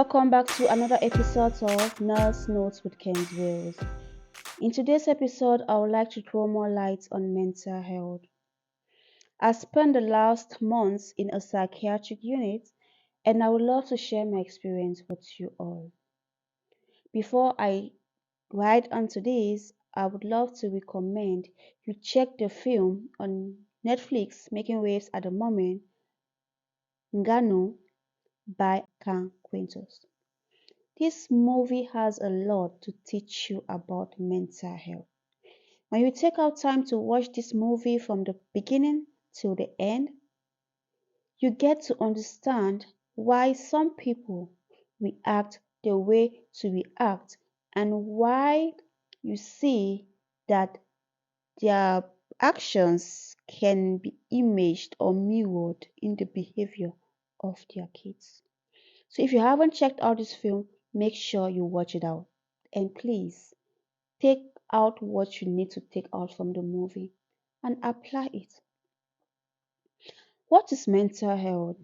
Welcome back to another episode of Nurse Notes with Nkenzrils. In today's episode, I would like to throw more light on mental health. I spent the last months in a psychiatric unit and I would love to share my experience with you all. Before I ride onto this, I would love to recommend you check the film on Netflix making waves at the moment, Ngano by Nkenzrils. This movie has a lot to teach you about mental health. When you take out time to watch this movie from the beginning till the end, you get to understand why some people react the way to react and why you see that their actions can be imaged or mirrored in the behavior of their kids. So if you haven't checked out this film, make sure you watch it out. And please take out what you need to take out from the movie and apply it. What is mental health?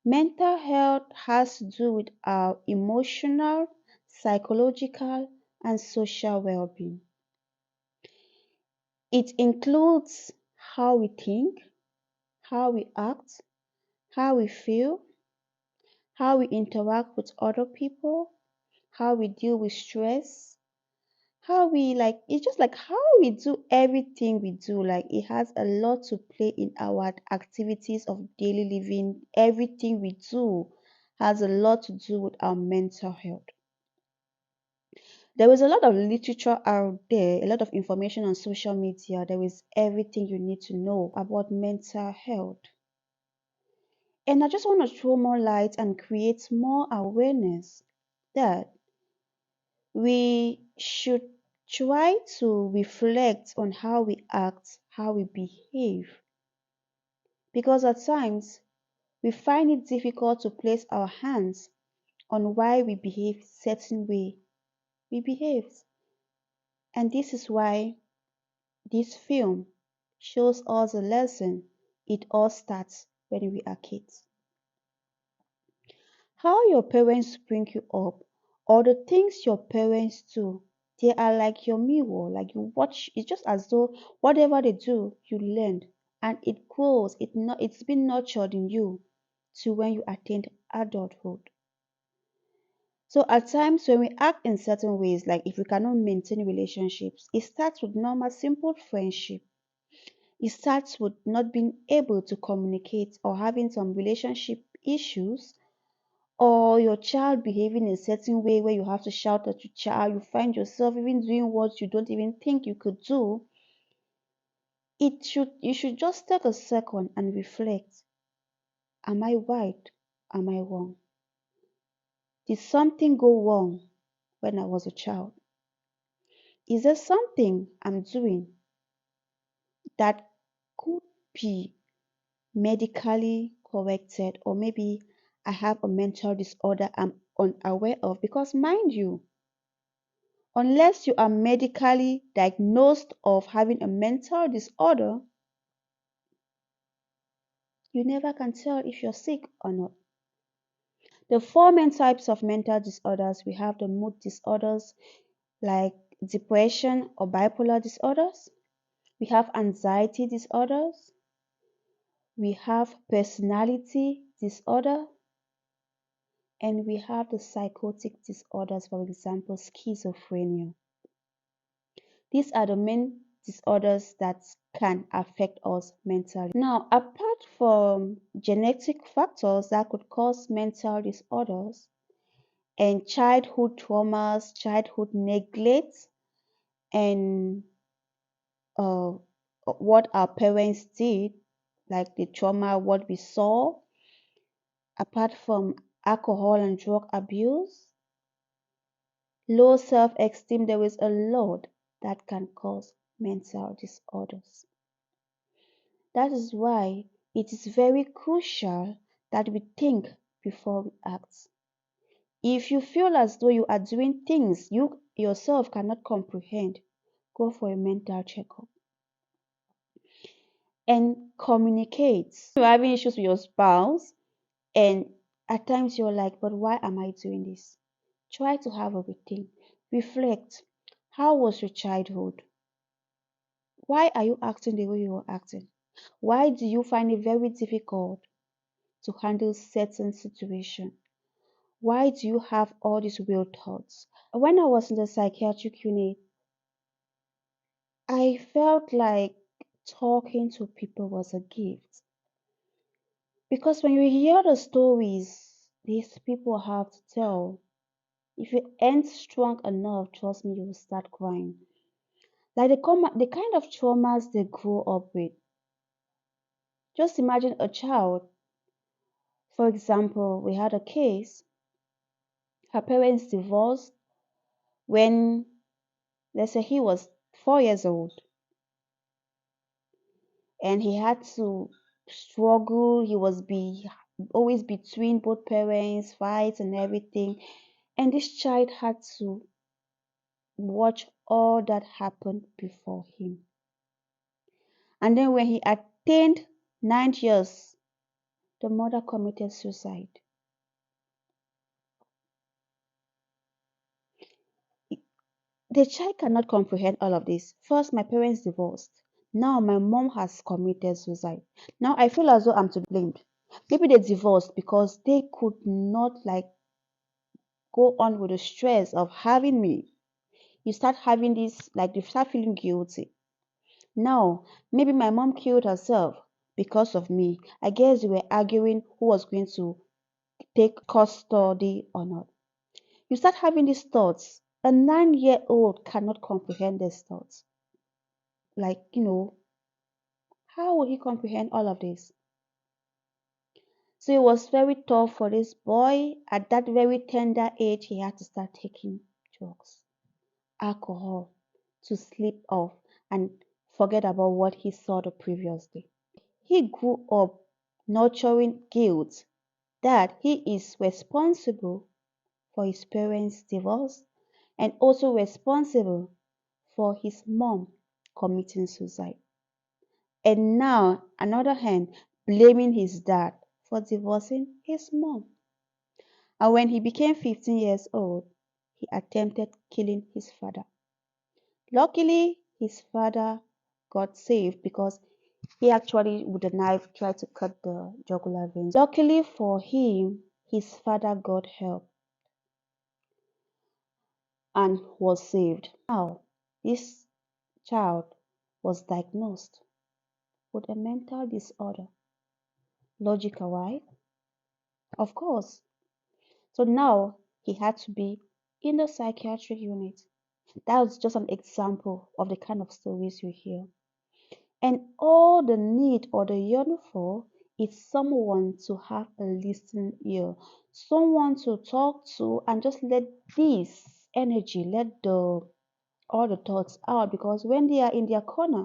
Mental health has to do with our emotional, psychological, and social well being. It includes how we think, how we act, how we feel, how we interact with other people, how we deal with stress, how we it's just like how we do everything we do. Like it has a lot to play in our activities of daily living. Everything we do has a lot to do with our mental health. There is a lot of literature out there, a lot of information on social media. There is everything you need to know about mental health. And I just want to throw more light and create more awareness that we should try to reflect on how we act, how we behave. Because at times, we find it difficult to place our hands on why we behave certain way we behave. And this is why this film shows us a lesson. It all starts when we are kids. How your parents bring you up or the things your parents do, they are like your mirror. Like you watch, it's just as though whatever they do, you learn and it grows. It's been nurtured in you to when you attained adulthood. So at times when we act in certain ways, like if we cannot maintain relationships, it starts with normal, simple friendship. It starts with not being able to communicate or having some relationship issues, or your child behaving in a certain way where you have to shout at your child, you find yourself even doing what you don't even think you could do. You should just take a second and reflect. Am I right? Am I wrong? Did something go wrong when I was a child? Is there something I'm doing that could be medically corrected, or maybe I have a mental disorder I'm unaware of? Because mind you, unless you are medically diagnosed of having a mental disorder, you never can tell if you're sick or not. The four main types of mental disorders, we have the mood disorders like depression or bipolar disorders. We have anxiety disorders. We have personality disorder. And we have the psychotic disorders, for example, schizophrenia. These are the main disorders that can affect us mentally. Now, apart from genetic factors that could cause mental disorders and childhood traumas, childhood neglect, and uh, what our parents did, like the trauma, what we saw, apart from alcohol and drug abuse, low self-esteem, there is a lot that can cause mental disorders. That is why it is very crucial that we think before we act. If you feel as though you are doing things you yourself cannot comprehend, go for a mental checkup and communicate. If you're having issues with your spouse and At times you're like, but why am I doing this? Try to have a routine. Reflect. How was your childhood? Why are you acting the way you are acting? Why do you find it very difficult to handle certain situation? Why do you have all these weird thoughts? When I was in the psychiatric unit, I felt like talking to people was a gift. Because when you hear the stories these people have to tell, if you ain't strong enough, trust me, you will start crying. Like the kind of traumas they grow up with. Just imagine a child. For example, we had a case, her parents divorced when, let's say, he was 4 years old, and he had to struggle. He was always between both parents, fights and everything. And this child had to watch all that happened before him. And then when he attained 9 years, the mother committed suicide. The child cannot comprehend all of this. First, my parents divorced. Now my mom has committed suicide. Now I feel as though I'm to be blamed. Maybe they divorced because they could not like go on with the stress of having me. You start having this, like you start feeling guilty. Now, maybe my mom killed herself because of me. I guess we were arguing who was going to take custody or not. You start having these thoughts. A 9-year old cannot comprehend these thoughts. Like, how will he comprehend all of this? So it was very tough for this boy. At that very tender age, he had to start taking drugs, alcohol, to sleep off and forget about what he saw the previous day. He grew up nurturing guilt that he is responsible for his parents' divorce and also responsible for his mom committing suicide. And now, another hand, blaming his dad for divorcing his mom. And when he became 15 years old, he attempted killing his father. Luckily, his father got saved because he actually, with a knife, tried to cut the jugular veins. Luckily for him, his father got help and was saved. Now, this child was diagnosed with a mental disorder. Logical, right? Of course. So now he had to be in the psychiatric unit. That was just an example of the kind of stories you hear. And all the need or the yearn for is someone to have a listening ear, someone to talk to and just let this energy, let the all the thoughts out, because when they are in their corner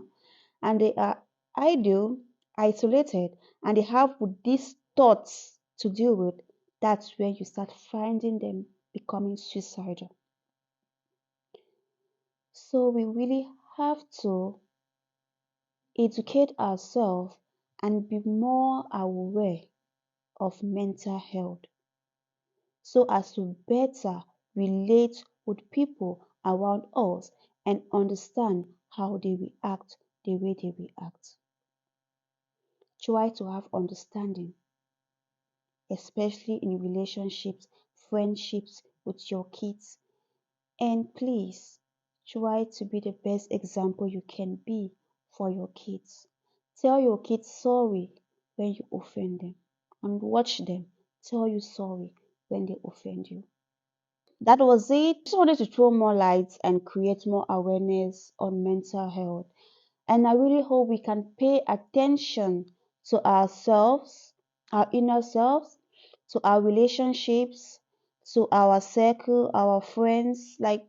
and they are idle, isolated, and they have with these thoughts to deal with, that's where you start finding them becoming suicidal. So we really have to educate ourselves and be more aware of mental health so as to better relate with people around us and understand how they react the way they react. Try to have understanding, especially in relationships, friendships with your kids, and please try to be the best example you can be for your kids. Tell your kids sorry when you offend them and watch them tell you sorry when they offend you. That was it. Just wanted to throw more lights and create more awareness on mental health. And I really hope we can pay attention to ourselves, our inner selves, to our relationships, to our circle, our friends. Like,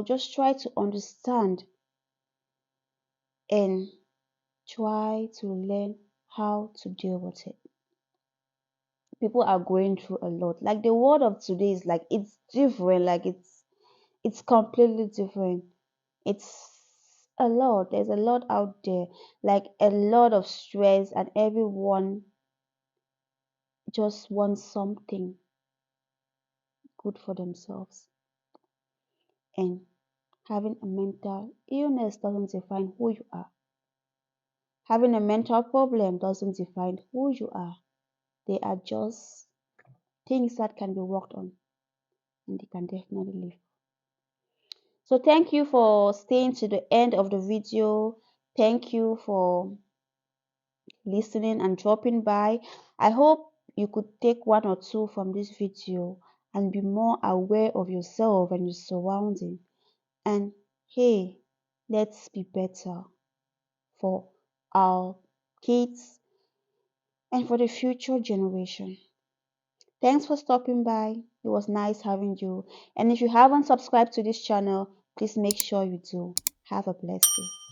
just try to understand and try to learn how to deal with it. People are going through a lot. Like the world of today is like it's different, like it's completely different. It's a lot. There's a lot out there, like a lot of stress, and everyone just wants something good for themselves. And having a mental illness doesn't define who you are. Having a mental problem doesn't define who you are. They are just things that can be worked on, and they can definitely live. So thank you for staying to the end of the video. Thank you for listening and dropping by. I hope you could take one or two from this video and be more aware of yourself and your surrounding. And hey, let's be better for our kids and for the future generation. Thanks for stopping by. It was nice having you. And if you haven't subscribed to this channel, please make sure you do. Have a blessed day.